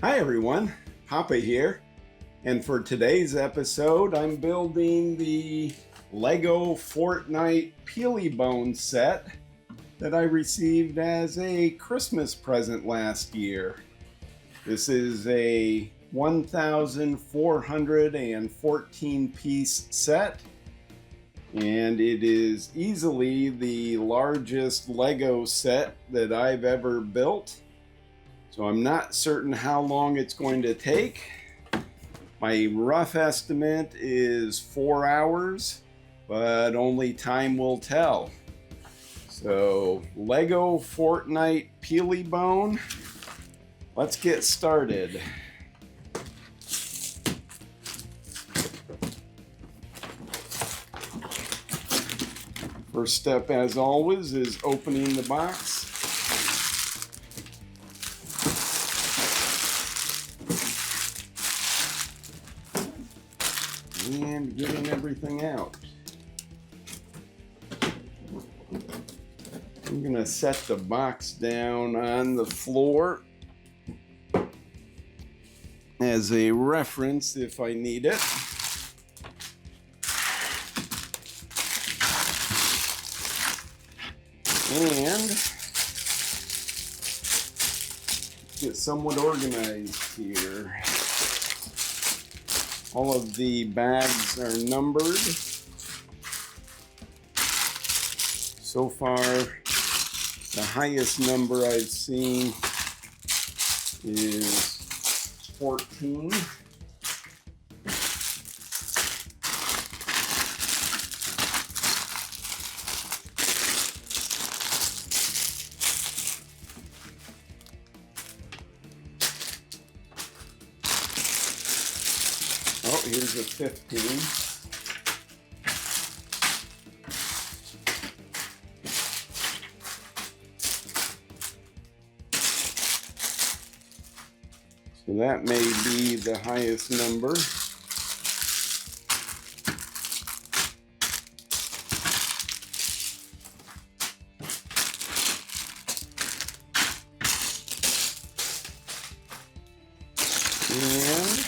Hi everyone, Papa here, and for today's episode I'm building the Lego Fortnite Peely Bone set that I received as a Christmas present last year. This is a 1,414 piece set, and it is easily the largest Lego set that I've ever built. So I'm not certain how long it's going to take. My rough estimate is 4 hours, but only time will tell. So Lego Fortnite Peely Bone, let's get started. First step, as always, is opening the box. And getting everything out. I'm going to set the box down on the floor as a reference if I need it. And get somewhat organized here. All of the bags are numbered. So far, the highest number I've seen is 14. Oh, here's a 15. So that may be the highest number. And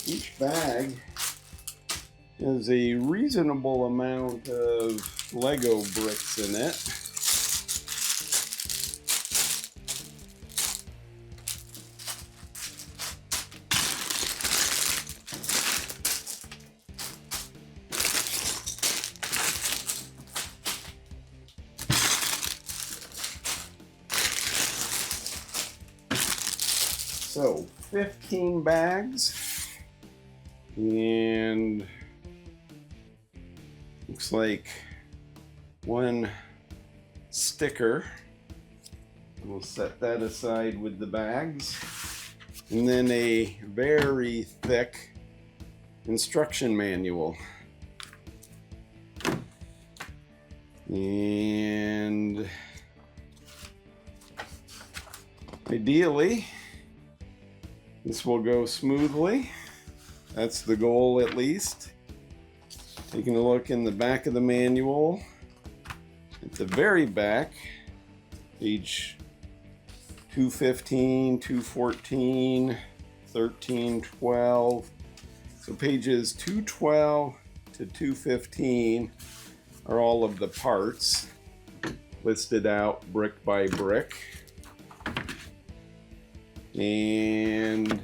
each bag has a reasonable amount of Lego bricks in it. So 15 bags. And looks like one sticker. We'll set that aside with the bags. And then a very thick instruction manual. And ideally, this will go smoothly. That's the goal, at least. Taking a look in the back of the manual, at the very back, page 215, 214, 13, 12. So pages 212 to 215 are all of the parts listed out brick by brick. And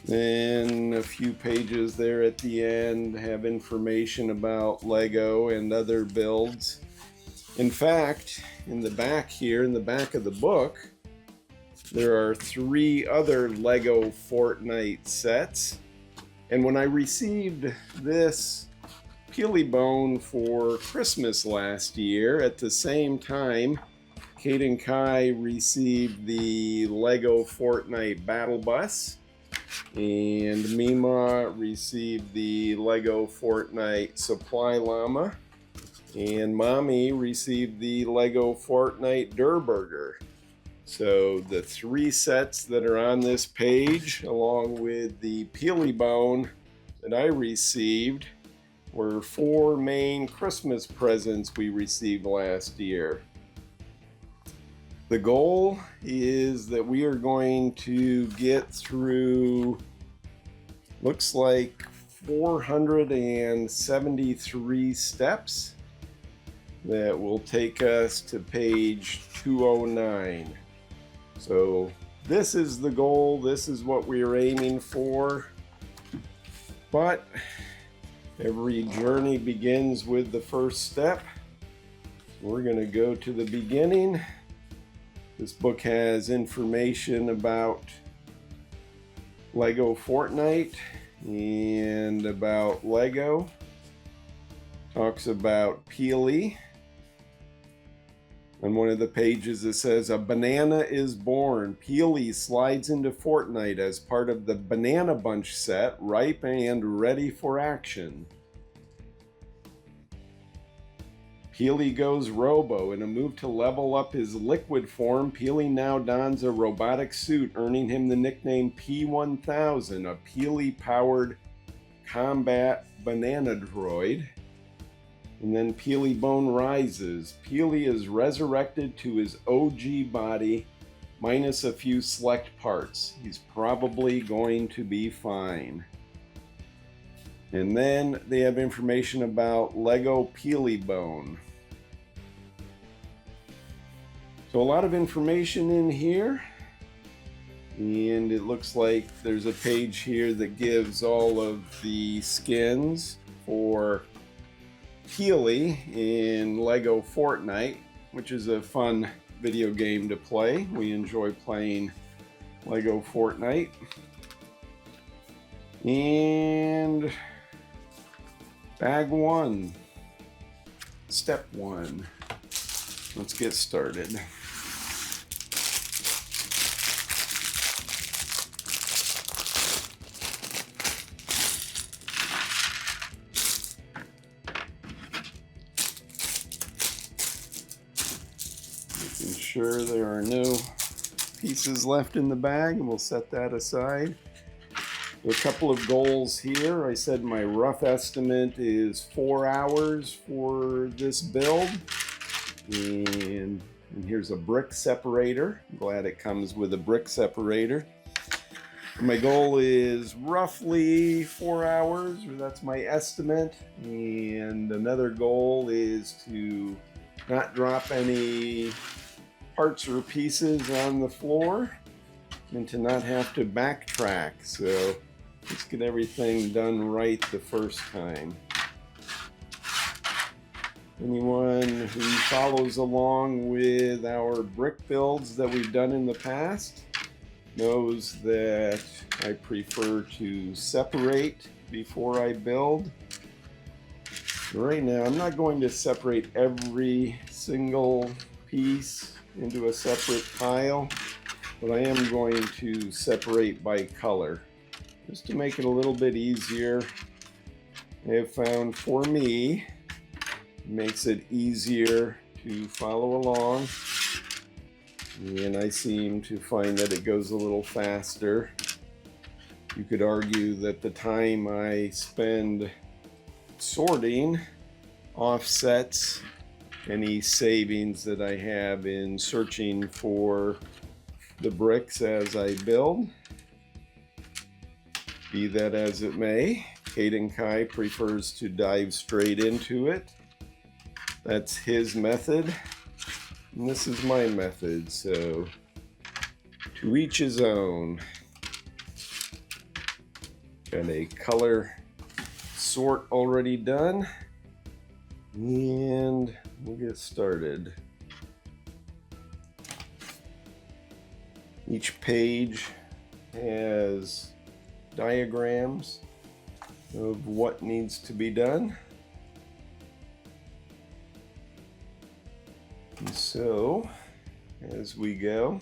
then a few pages there at the end have information about Lego and other builds. In fact, in the back here, in the back of the book, there are 3 other Lego Fortnite sets. And when I received this Peely Bone for Christmas last year, at the same time, Kate and Kai received the Lego Fortnite Battle Bus, and Mima received the Lego Fortnite Supply Llama, and Mommy received the Lego Fortnite Durburger. So the 3 sets that are on this page, along with the Peely Bone that I received, were 4 main Christmas presents we received last year. The goal is that we are going to get through, looks like 473 steps. That will take us to page 209. So this is the goal, this is what we are aiming for. But every journey begins with the first step. We're going to go to the beginning. This book has information about Lego Fortnite and about Lego. Talks about Peely. On one of the pages it says, a banana is born. Peely slides into Fortnite as part of the Banana Bunch set, ripe and ready for action. Peely goes robo. In a move to level up his liquid form, Peely now dons a robotic suit, earning him the nickname P-1000, a Peely-powered combat banana droid. And then Peely Bone rises. Peely is resurrected to his OG body, minus a few select parts. He's probably going to be fine. And then they have information about Lego Peely Bone. So a lot of information in here. And it looks like there's a page here that gives all of the skins for Peely in Lego Fortnite, which is a fun video game to play. We enjoy playing Lego Fortnite. And bag one, step one. Let's get started. Sure there are no pieces left in the bag, and we'll set that aside. A couple of goals here. I said my rough estimate is 4 hours for this build, and here's a brick separator. I'm glad it comes with a brick separator. My goal is roughly 4 hours, or that's my estimate, and another goal is to not drop any parts or pieces on the floor and to not have to backtrack. So let's get everything done right the first time. Anyone who follows along with our brick builds that we've done in the past knows that I prefer to separate before I build. Right now I'm not going to separate every single piece into a separate pile, but I am going to separate by color just to make it a little bit easier. I have found for me it makes it easier to follow along, and I seem to find that it goes a little faster. You could argue that the time I spend sorting offsets any savings that I have in searching for the bricks as I build. Be that as it may, Caden Kai prefers to dive straight into it. That's his method, and this is my method, so to each his own. Got a color sort already done, and we'll get started. Each page has diagrams of what needs to be done. And so, as we go,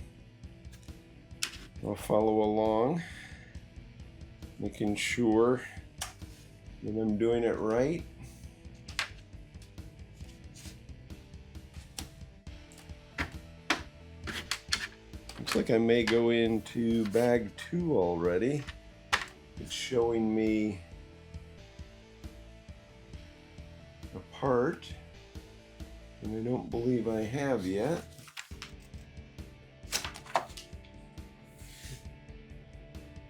I'll follow along, making sure that I'm doing it right. Looks like I may go into bag 2 already. It's showing me a part, and I don't believe I have yet.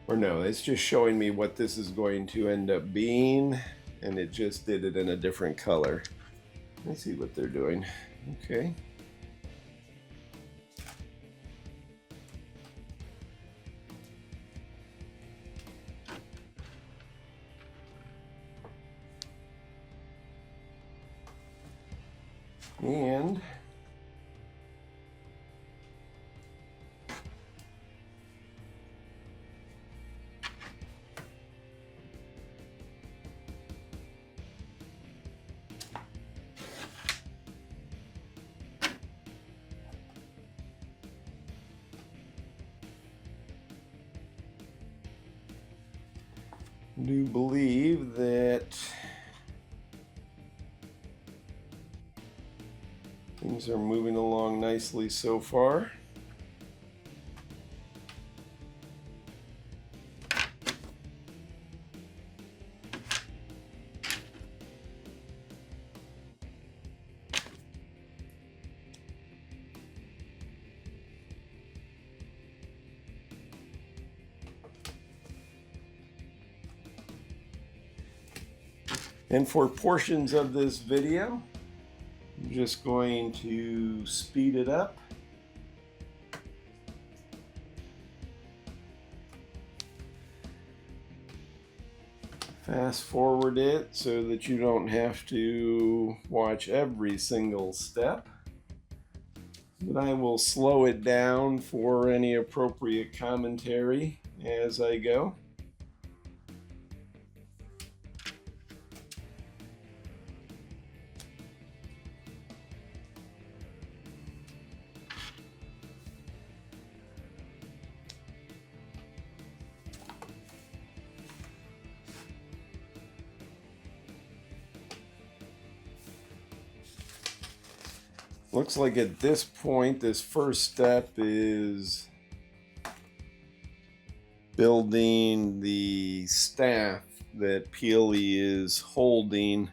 Or no, it's just showing me what this is going to end up being, and it just did it in a different color. Let's see what they're doing. Okay. And I do believe that things are moving along nicely so far. And for portions of this video, I'm just going to speed it up. Fast forward it so that you don't have to watch every single step. But I will slow it down for any appropriate commentary as I go. Looks like at this point, this first step is building the staff that Peely is holding,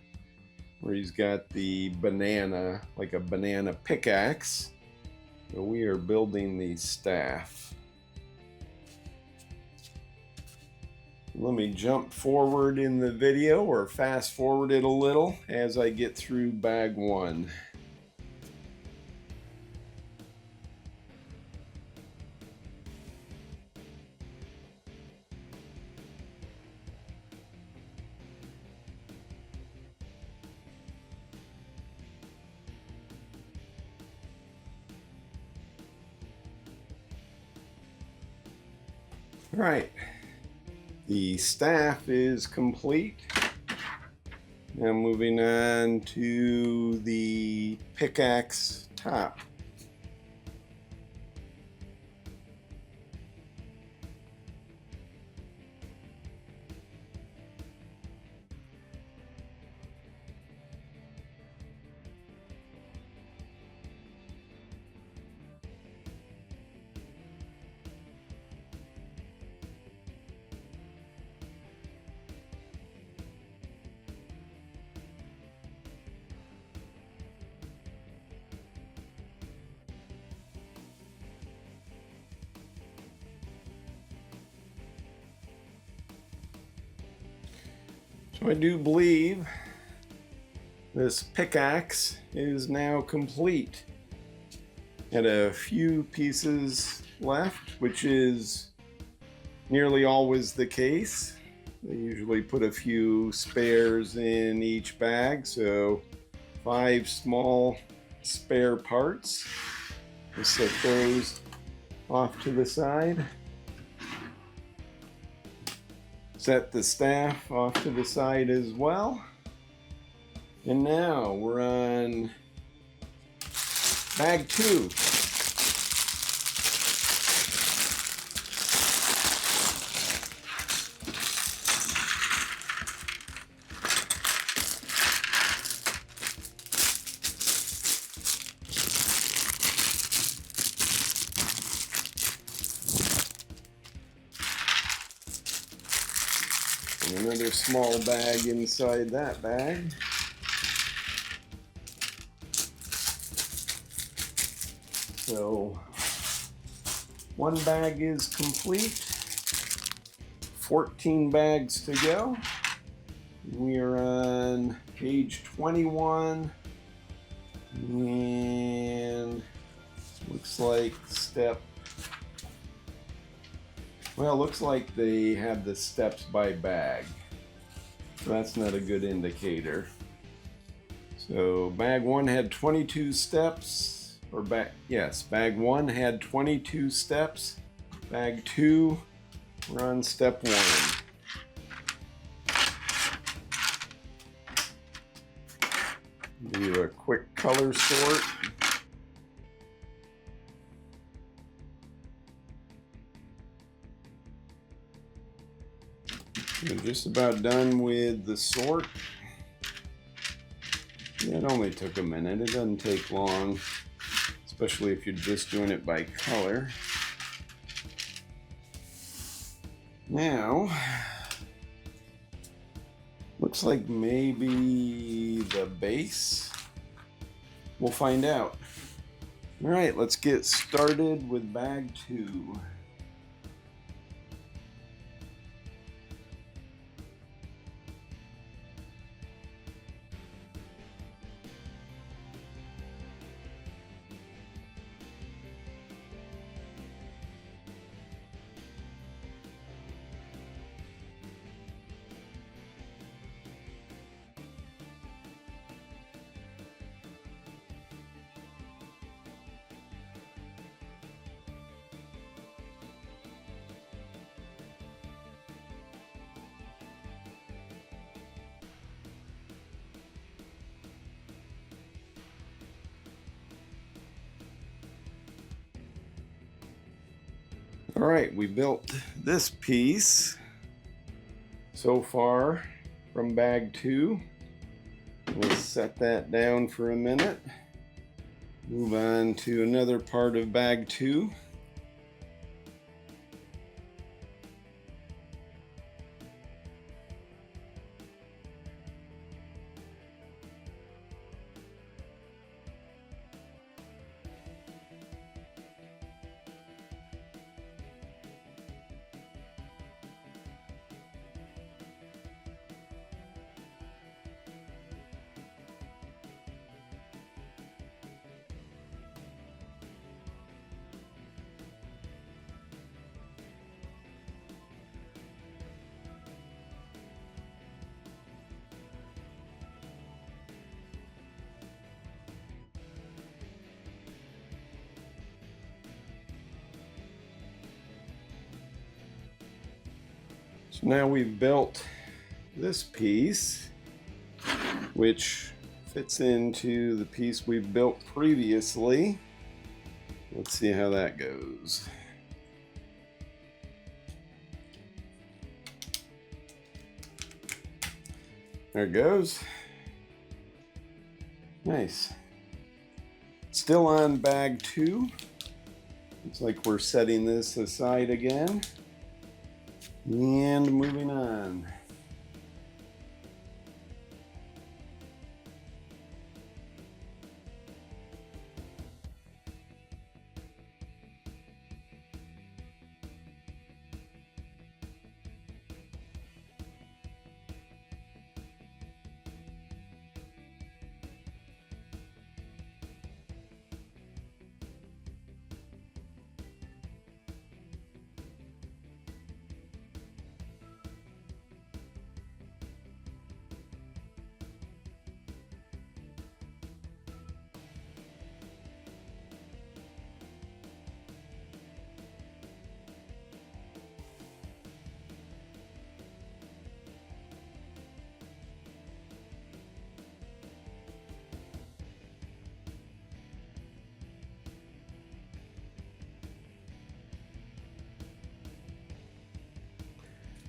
where he's got the banana, like a banana pickaxe. So we are building the staff. Let me jump forward in the video, or fast forward it a little as I get through bag one. All right, the staff is complete. Now moving on to the pickaxe top. So I do believe this pickaxe is now complete. Had a few pieces left, which is nearly always the case. They usually put a few spares in each bag, so 5 small spare parts. Just set those off to the side. Set the staff off to the side as well. And now we're on bag 2. And another small bag inside that bag. So one bag is complete. 14 bags to go. We are on page 21 and looks like looks like they have the steps by bag. So that's not a good indicator. So bag 1 had 22 steps, bag 1 had 22 steps. Bag 2, we're on step 1. Do a quick color sort. We're just about done with the sort. Yeah, it only took a minute. It doesn't take long, especially if you're just doing it by color. Now, looks like maybe the base. We'll find out. All right, let's get started with bag 2. All right, we built this piece so far from bag 2. We'll set that down for a minute. Move on to another part of bag 2. So now we've built this piece, which fits into the piece we've built previously. Let's see how that goes. There it goes. Nice. Still on bag 2. Looks like we're setting this aside again. And moving on.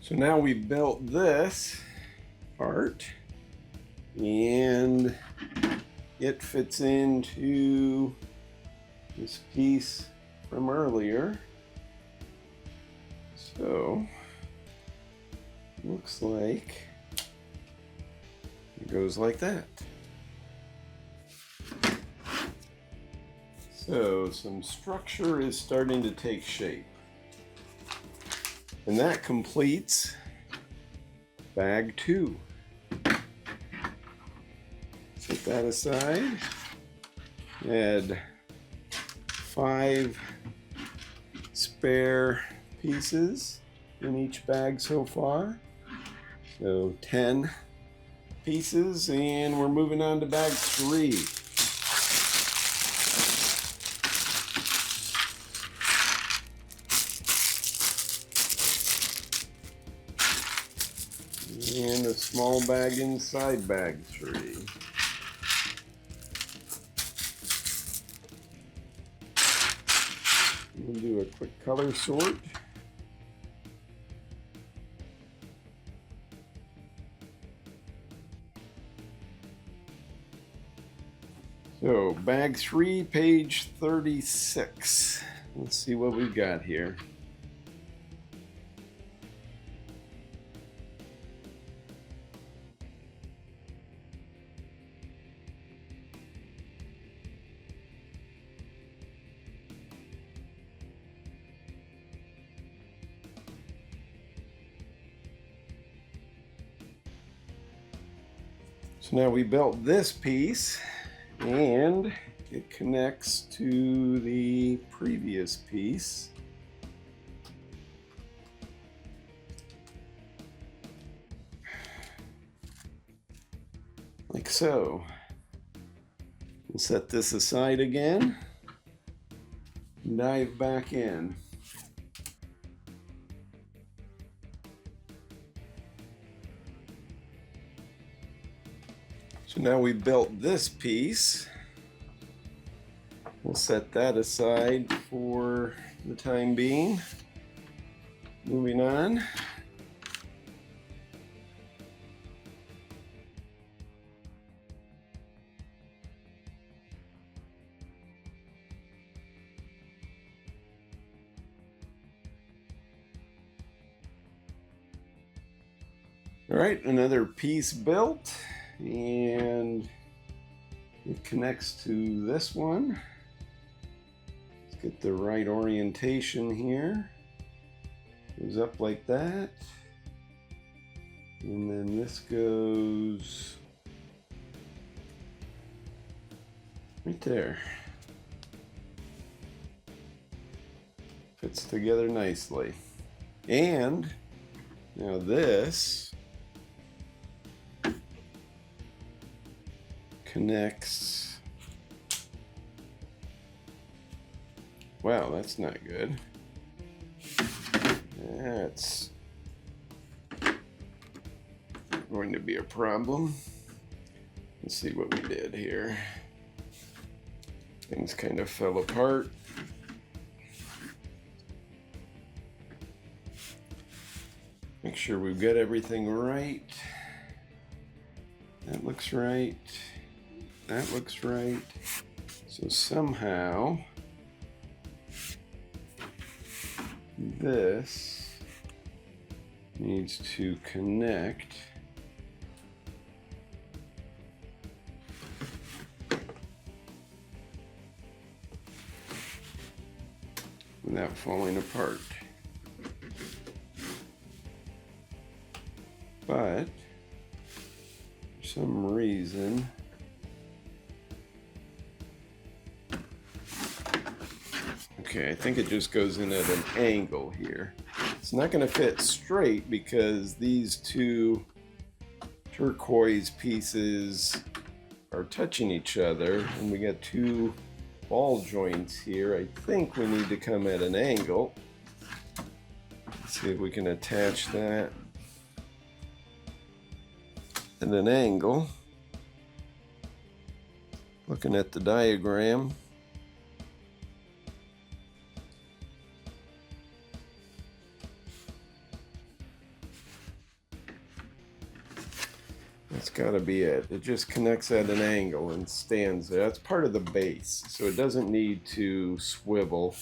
So now we've built this part and it fits into this piece from earlier. So looks like it goes like that. So some structure is starting to take shape. And that completes bag 2. Set that aside. Add 5 spare pieces in each bag so far. So 10 pieces, and we're moving on to bag 3. And a small bag inside bag 3. We'll do a quick color sort. So bag 3, page 36. Let's see what we've got here. So now we built this piece, and it connects to the previous piece. Like so. We'll set this aside again, dive back in. So now we built this piece. We'll set that aside for the time being. Moving on. All right, another piece built, and it connects to this one. Let's get the right orientation here. Goes up like that, and then this goes right there. Fits together nicely. And now this connects. Wow, that's not good. That's going to be a problem. Let's see what we did here. Things kind of fell apart. Make sure we've got everything right. That looks right. That looks right. So somehow this needs to connect without falling apart. But for some reason okay, I think it just goes in at an angle here. It's not going to fit straight because these two turquoise pieces are touching each other, and we got two ball joints here. I think we need to come at an angle. Let's see if we can attach that at an angle. Looking at the diagram. That's got to be it. It just connects at an angle and stands there. That's part of the base, so it doesn't need to swivel.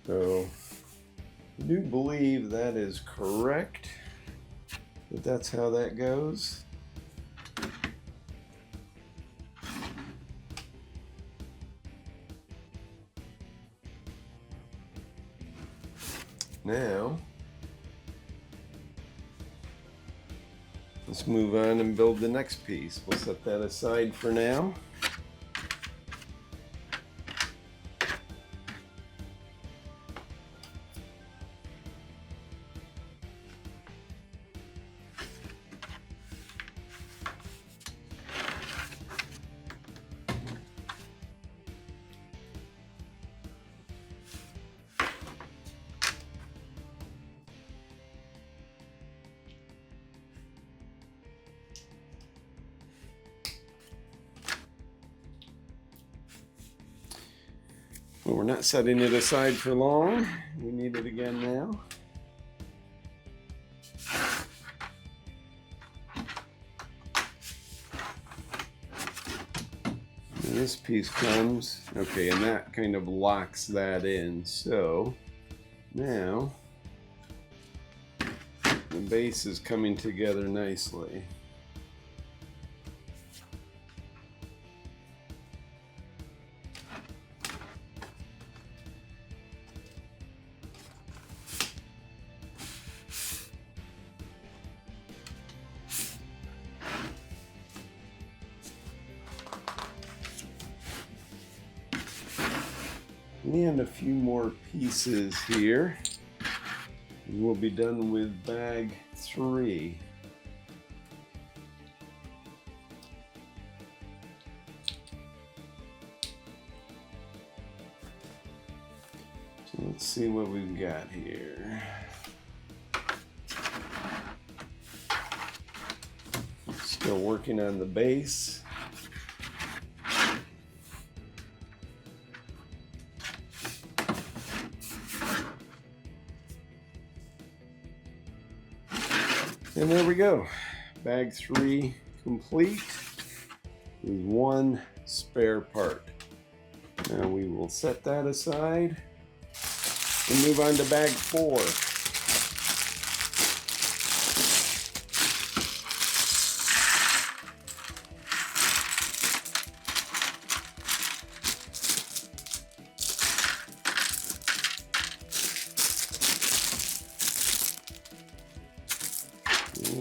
So I do believe that is correct, that that's how that goes. Now, let's move on and build the next piece. We'll set that aside for now. Well, we're not setting it aside for long. We need it again now. And this piece comes, okay, and that kind of locks that in. So now the base is coming together nicely. And a few more pieces here, and we'll be done with bag 3. So let's see what we've got here. Still working on the base. And there we go. Bag 3 complete with 1 spare part. Now we will set that aside and move on to bag 4.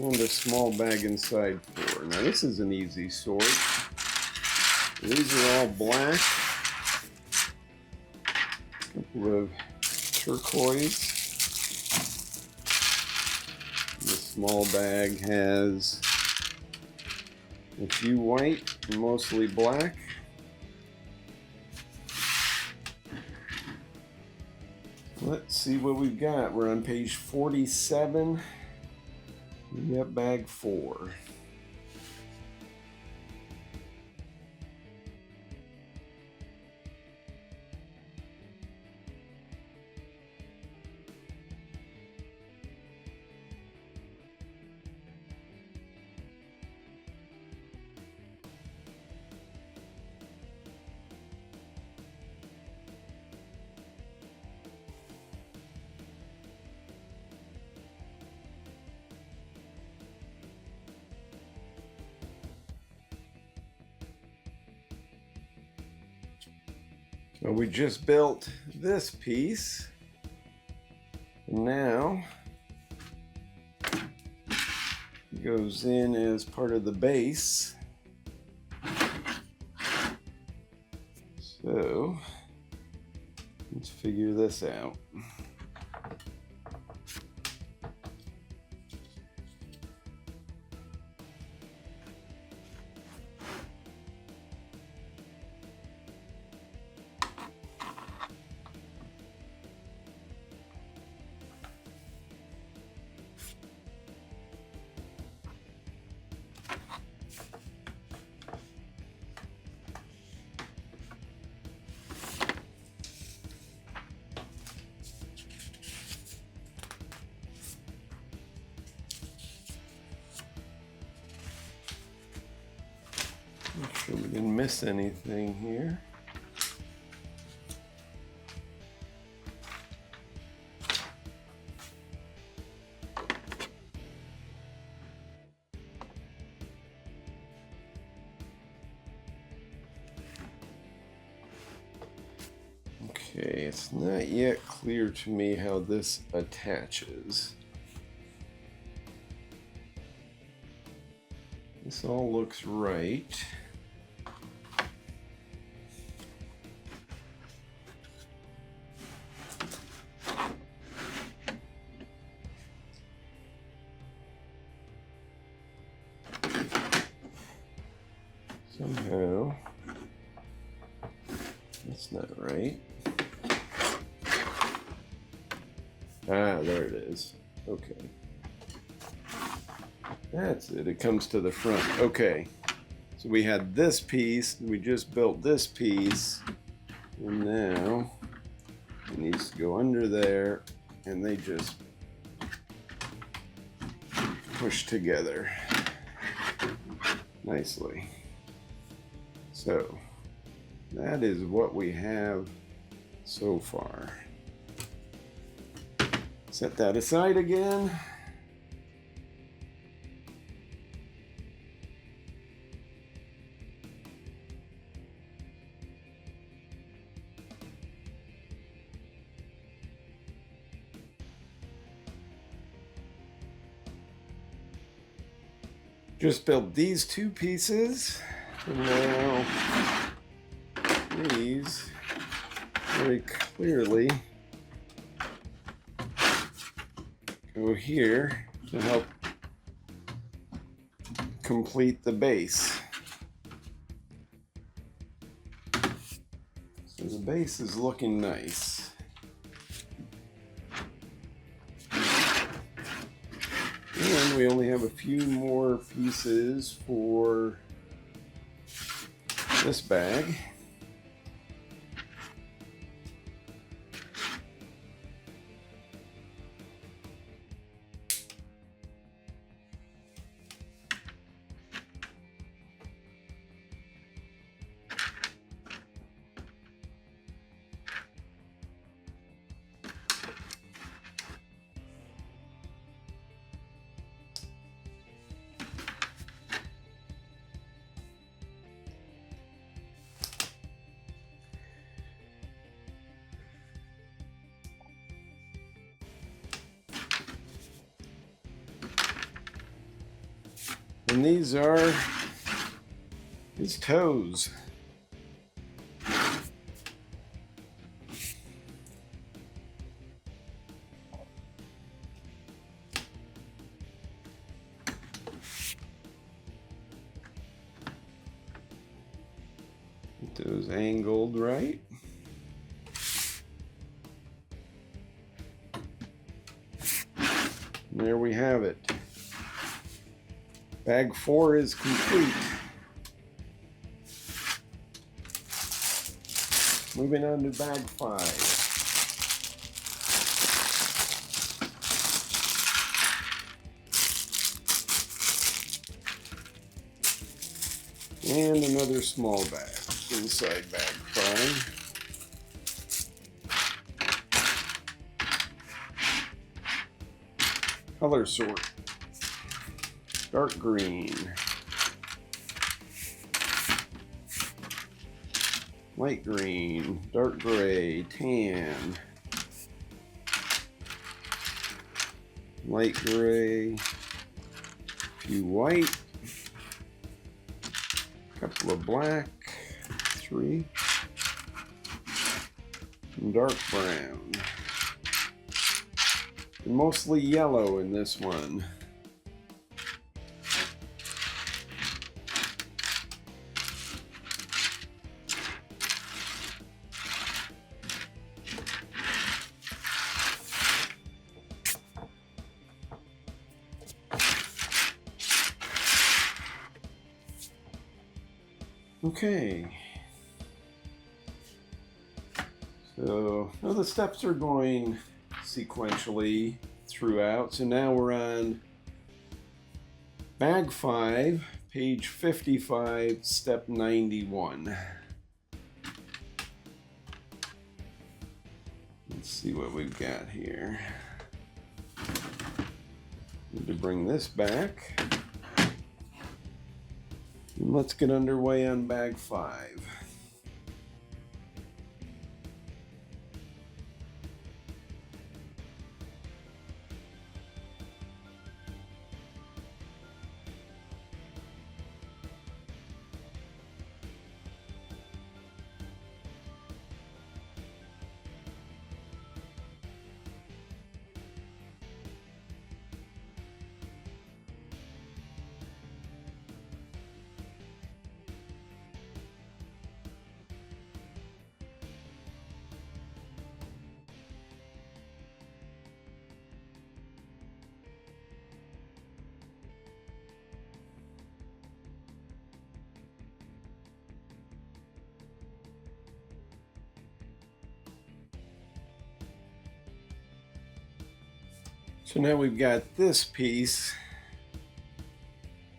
And a small bag inside 4. Now this is an easy sort. These are all black. A couple of turquoise. The small bag has a few white, mostly black. Let's see what we've got. We're on page 47. We got bag 4. So we just built this piece. Now it goes in as part of the base. So let's figure this out. Make sure we didn't miss anything here. Okay, it's not yet clear to me how this attaches. This all looks right. Somehow, that's not right. Ah, there it is. Okay. That's it. It comes to the front. Okay. So we had this piece. We just built this piece. And now it needs to go under there. And they just push together nicely. So that is what we have so far. Set that aside again. Just built these two pieces, and now these very clearly go here to help complete the base. So the base is looking nice. And we only have a few more pieces for this bag. And these are his toes. Get those angled right. And there we have it. Bag 4 is complete. Moving on to bag 5. And another small bag inside bag 5. Color sort. Dark green, light green, dark gray, tan, light gray, few white, couple of black, 3, and dark brown, and mostly yellow in this one. Okay, so now the steps are going sequentially throughout. So now we're on bag 5, page 55, step 91. Let's see what we've got here. Need to bring this back. Let's get underway on bag 5. So now we've got this piece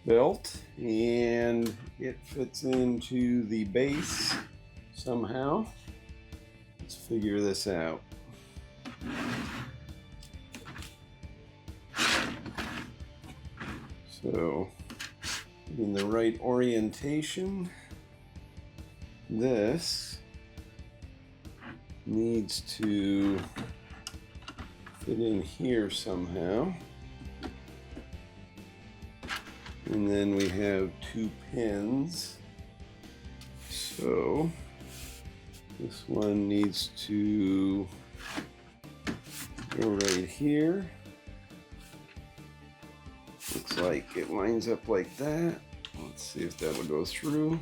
built and it fits into the base somehow. Let's figure this out. So, in the right orientation, this needs to fit in here somehow. And then we have 2 pins. So this one needs to go right here. Looks like it lines up like that. Let's see if that'll go through.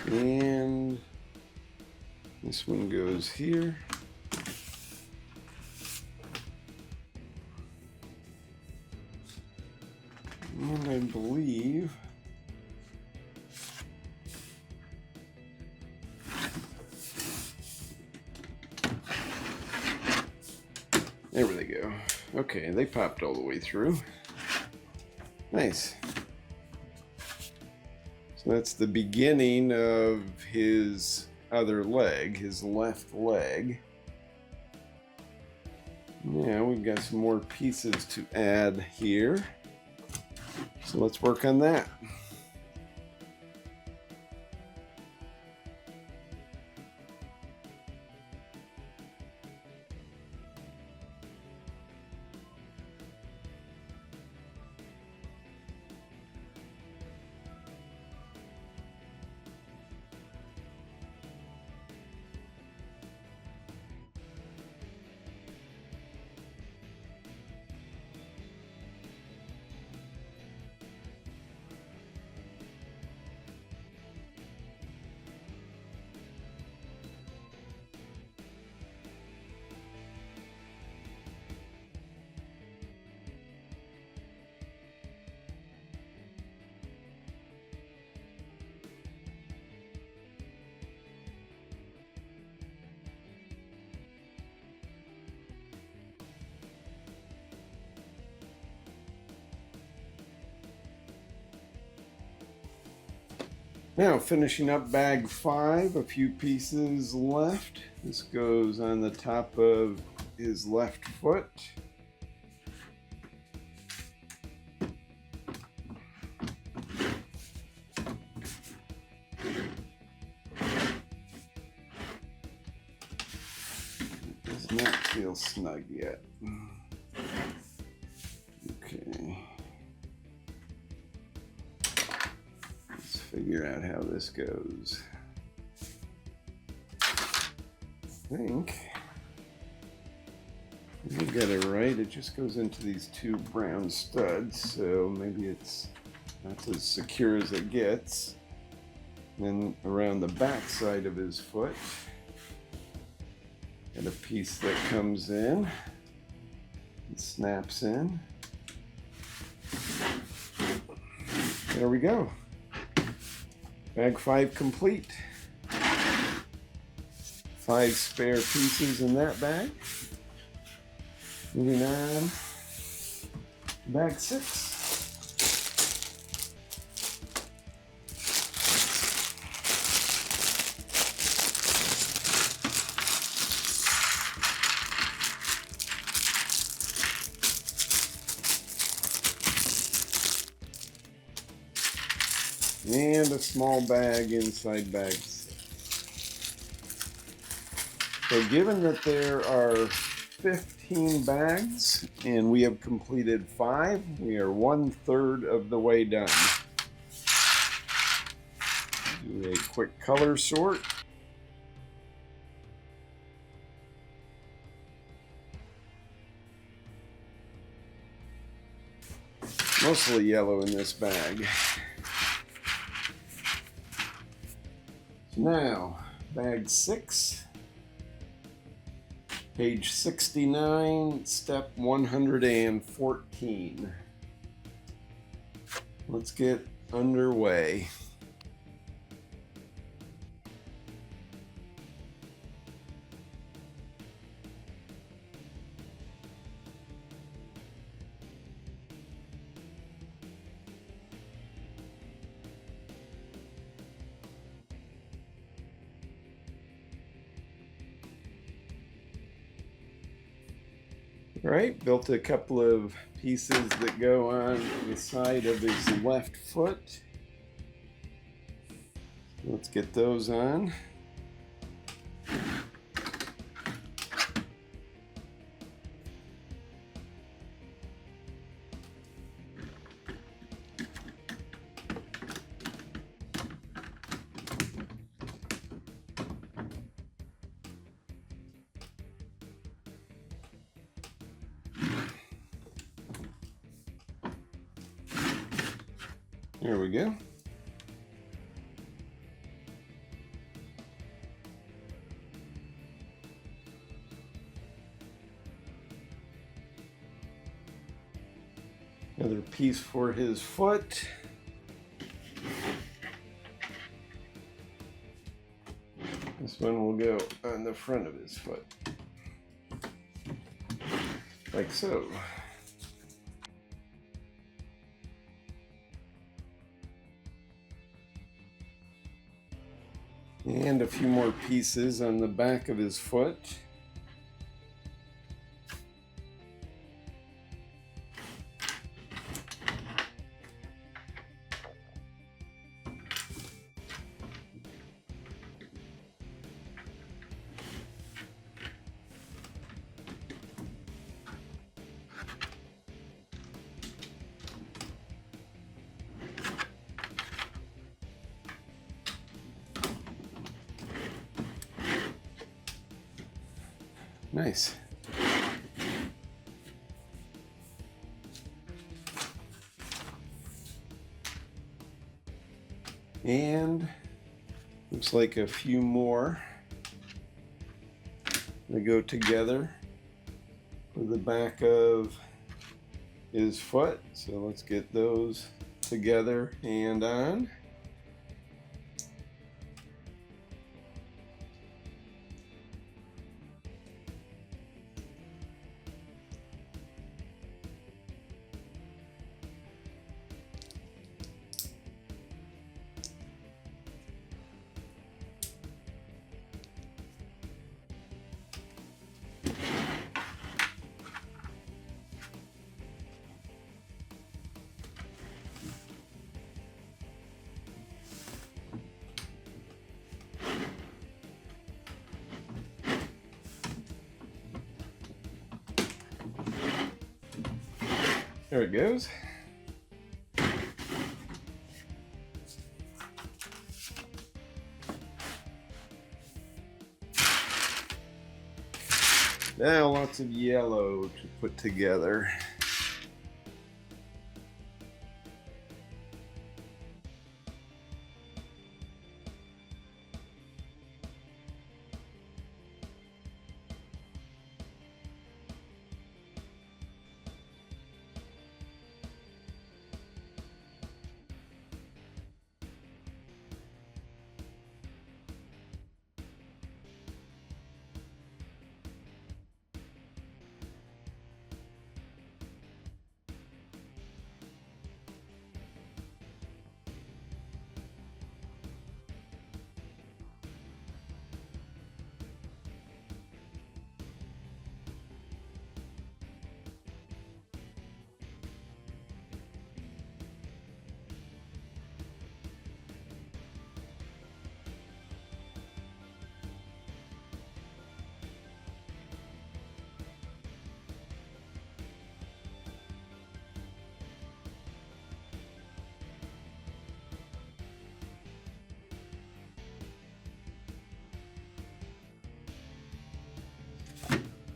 And this one goes here. And I believe there they go. Okay, they popped all the way through. Nice. So that's the beginning of his other leg, his left leg. Now we've got some more pieces to add here. So let's work on that. Now finishing up bag 5, a few pieces left. This goes on the top of his left foot. It does not feel snug yet. Okay. Figure out how this goes. I think we got it right. It just goes into these 2 brown studs, so maybe that's as secure as it gets. Then around the back side of his foot, got a piece that comes in and snaps in. There we go. Bag 5 complete. 5 spare pieces in that bag. Moving on, bag 6. And a small bag inside bag 6. So given that there are 15 bags and we have completed 5, we are 1/3 of the way done. Do a quick color sort. Mostly yellow in this bag. Now, bag 6, page 69, step 114. Let's get underway. All right, built a couple of pieces that go on the side of his left foot. Let's get those on. There we go. Another piece for his foot. This one will go on the front of his foot, like so. And a few more pieces on the back of his foot. Nice. And looks like a few more that go together for the back of his foot. So let's get those together and on. There it goes. Now lots of yellow to put together.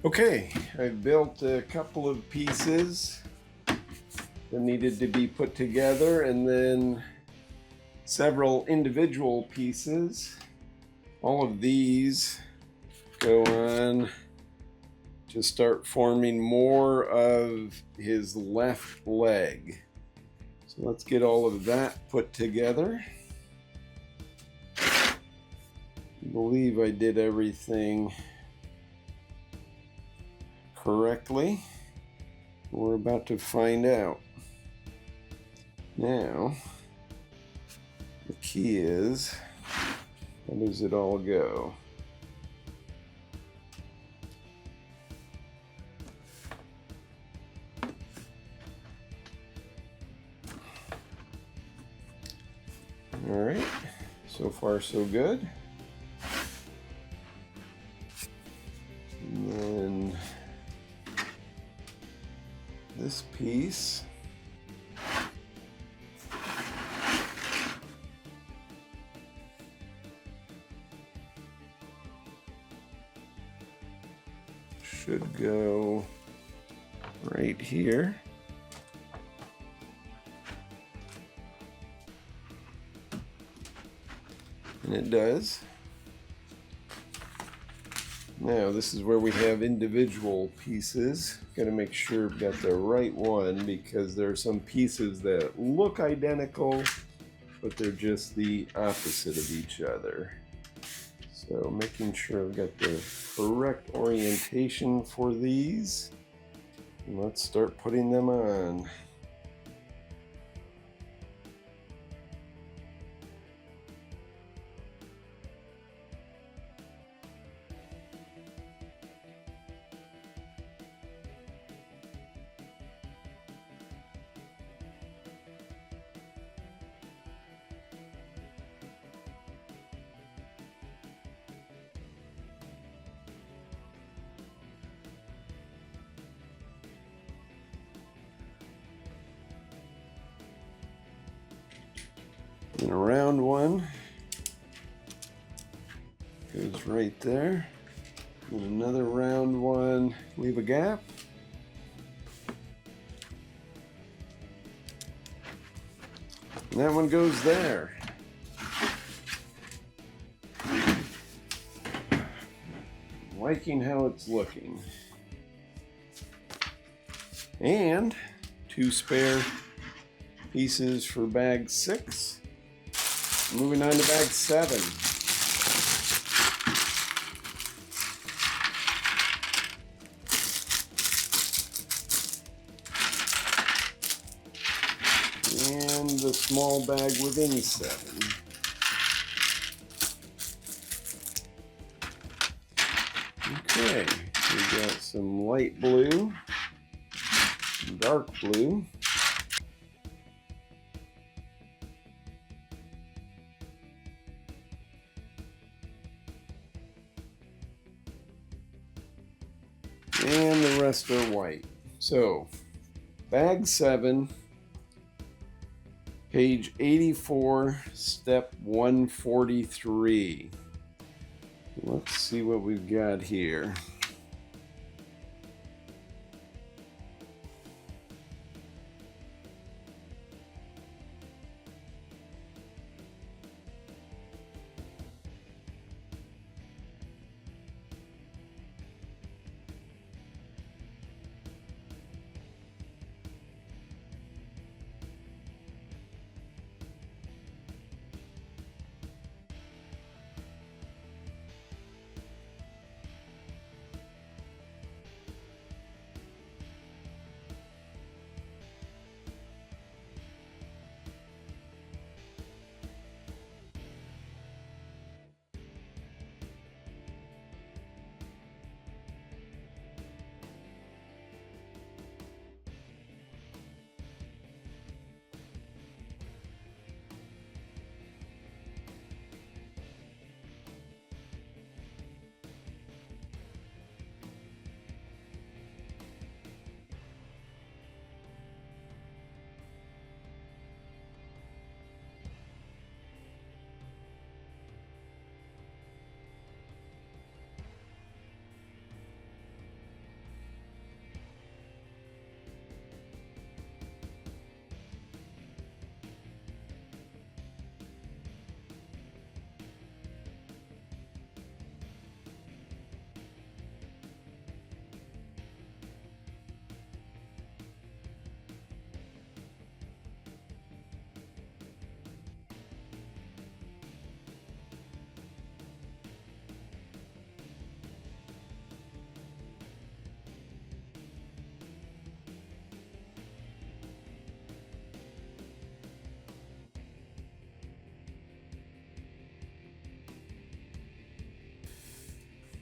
Okay, I've built a couple of pieces that needed to be put together, and then several individual pieces. All of these go on to start forming more of his left leg. So let's get all of that put together. I believe I did everything correctly. We're about to find out. Now, the key is, how does it all go? All right, so far so good. And then this piece. Should go right here. And it does. Now this is where we have individual pieces. Got to make sure we've got the right one because there are some pieces that look identical, but they're just the opposite of each other. So making sure I've got the correct orientation for these. And let's start putting them on. And a round one goes right there. And another round one, leave a gap. And that one goes there. Liking how it's looking. And 2 spare pieces for bag 6. Moving on to bag 7. And the small bag within 7. Okay, we've got some light blue, some dark blue. And the rest are white. So, bag 7, page 84, step 143. Let's see what we've got here.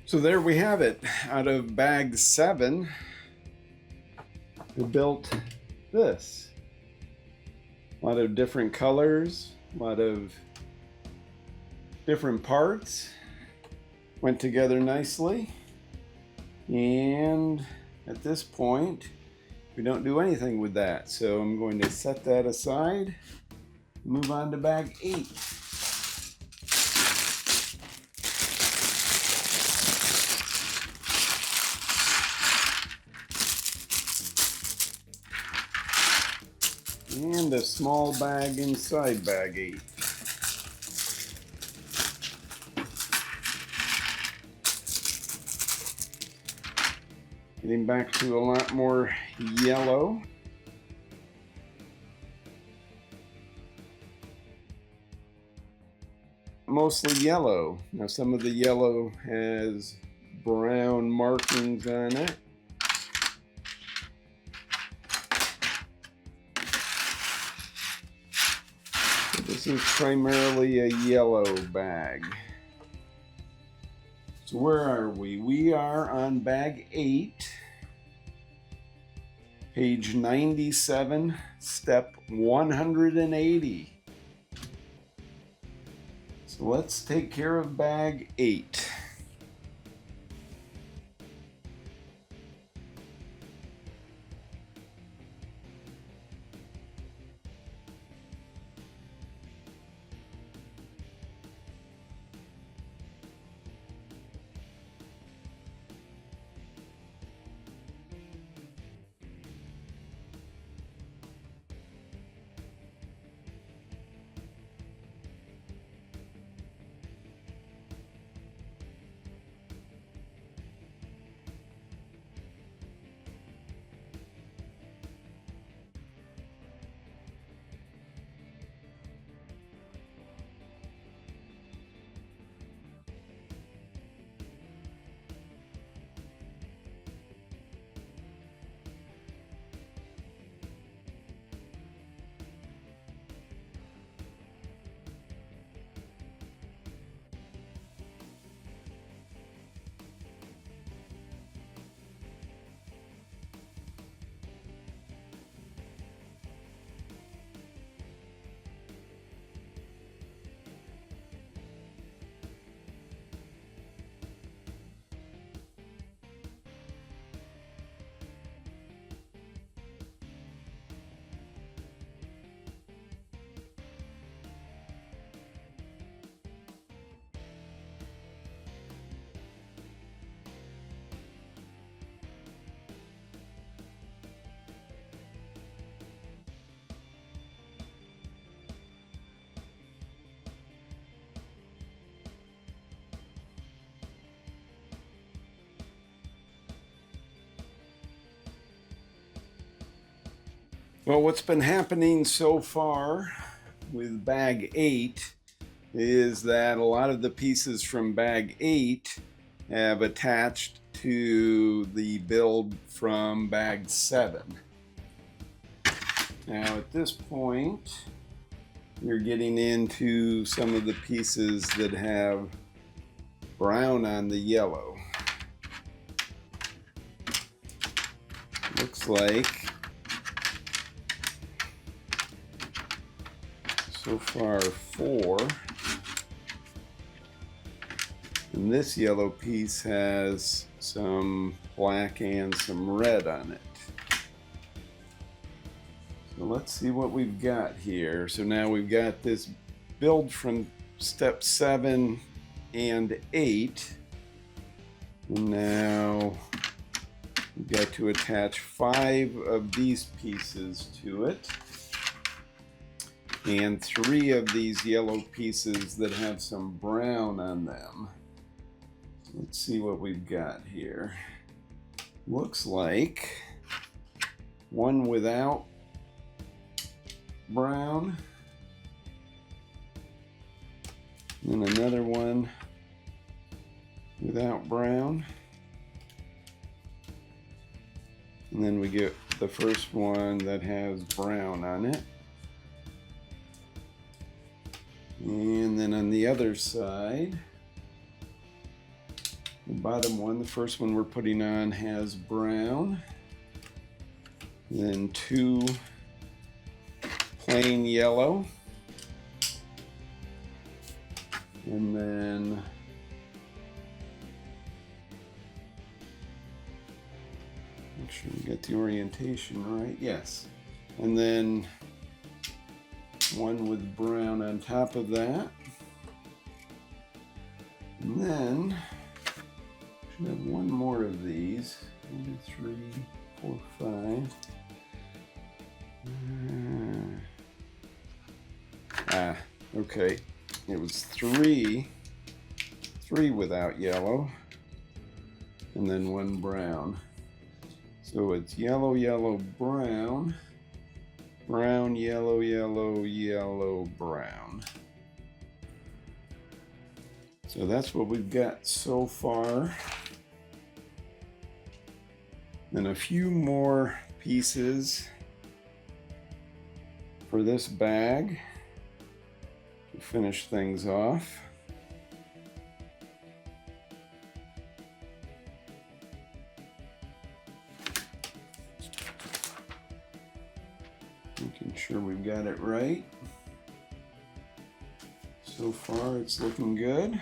So there we have it. Out of bag 7, we built this. A lot of different colors, a lot of different parts. Went together nicely. And at this point, we don't do anything with that. So I'm going to set that aside. Move on to bag 8. And a small bag inside bag 8. Getting back to a lot more yellow. Mostly yellow. Now some of the yellow has brown markings on it. This is primarily a yellow bag. So where are we? We are on bag 8, page 97, step 180. So let's take care of bag 8. Well, what's been happening so far with bag 8 is that a lot of the pieces from bag 8 have attached to the build from bag 7. Now at this point, you're getting into some of the pieces that have brown on the yellow. Looks like so far 4. And this yellow piece has some black and some red on it. So let's see what we've got here. So now we've got this build from step 7 and 8. And now we've got to attach 5 of these pieces to it. And 3 of these yellow pieces that have some brown on them. Let's see what we've got here. Looks like one without brown, and another one without brown, and then we get the first one that has brown on it. And then on the other side, the bottom one, the first one we're putting on has brown. Then 2 plain yellow. And then make sure we get the orientation right. Yes. And then one with brown on top of that. And then should have one more of these. 1, 2, 3, 4, 5. Okay. It was three without yellow, and then one brown. So it's yellow, yellow, brown, brown, yellow, yellow, yellow, brown. So that's what we've got so far. Then a few more pieces for this bag to finish things off. Making sure we've got it right. So far it's looking good.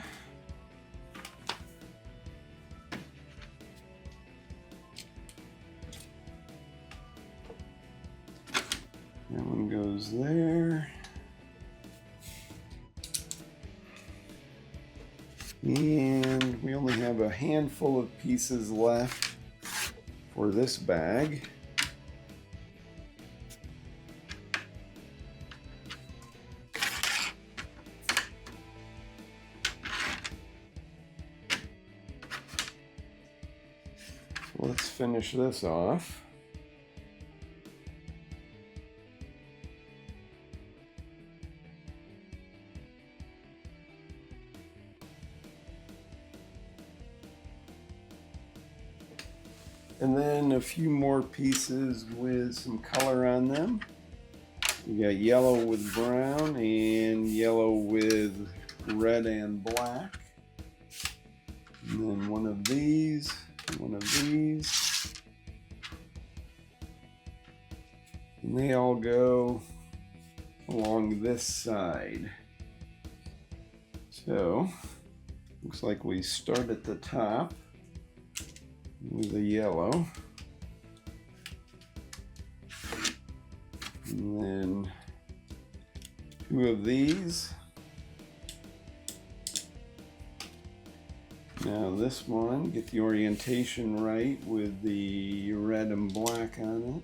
That one goes there. And we only have a handful of pieces left for this bag. Let's finish this off. And then a few more pieces with some color on them. We got yellow with brown and yellow with red and black. And then one of these, one of these. And they all go along this side. So, looks like we start at the top with the yellow, and then two of these. Now this one, get the orientation right with the red and black on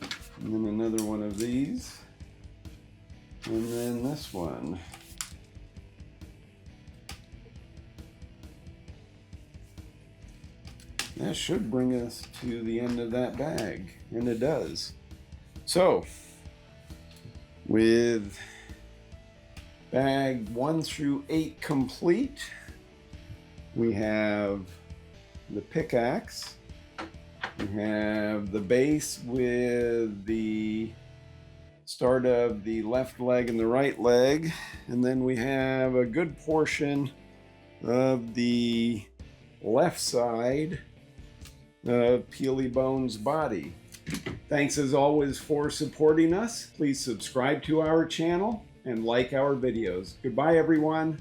it, and then another one of these, and then this one. That should bring us to the end of that bag, and it does. So, with bag 1 through 8 complete, we have the pickaxe, we have the base with the start of the left leg and the right leg, and then we have a good portion of the left side Peely Bones body. Thanks as always for supporting us. Please subscribe to our channel and like our videos. Goodbye everyone.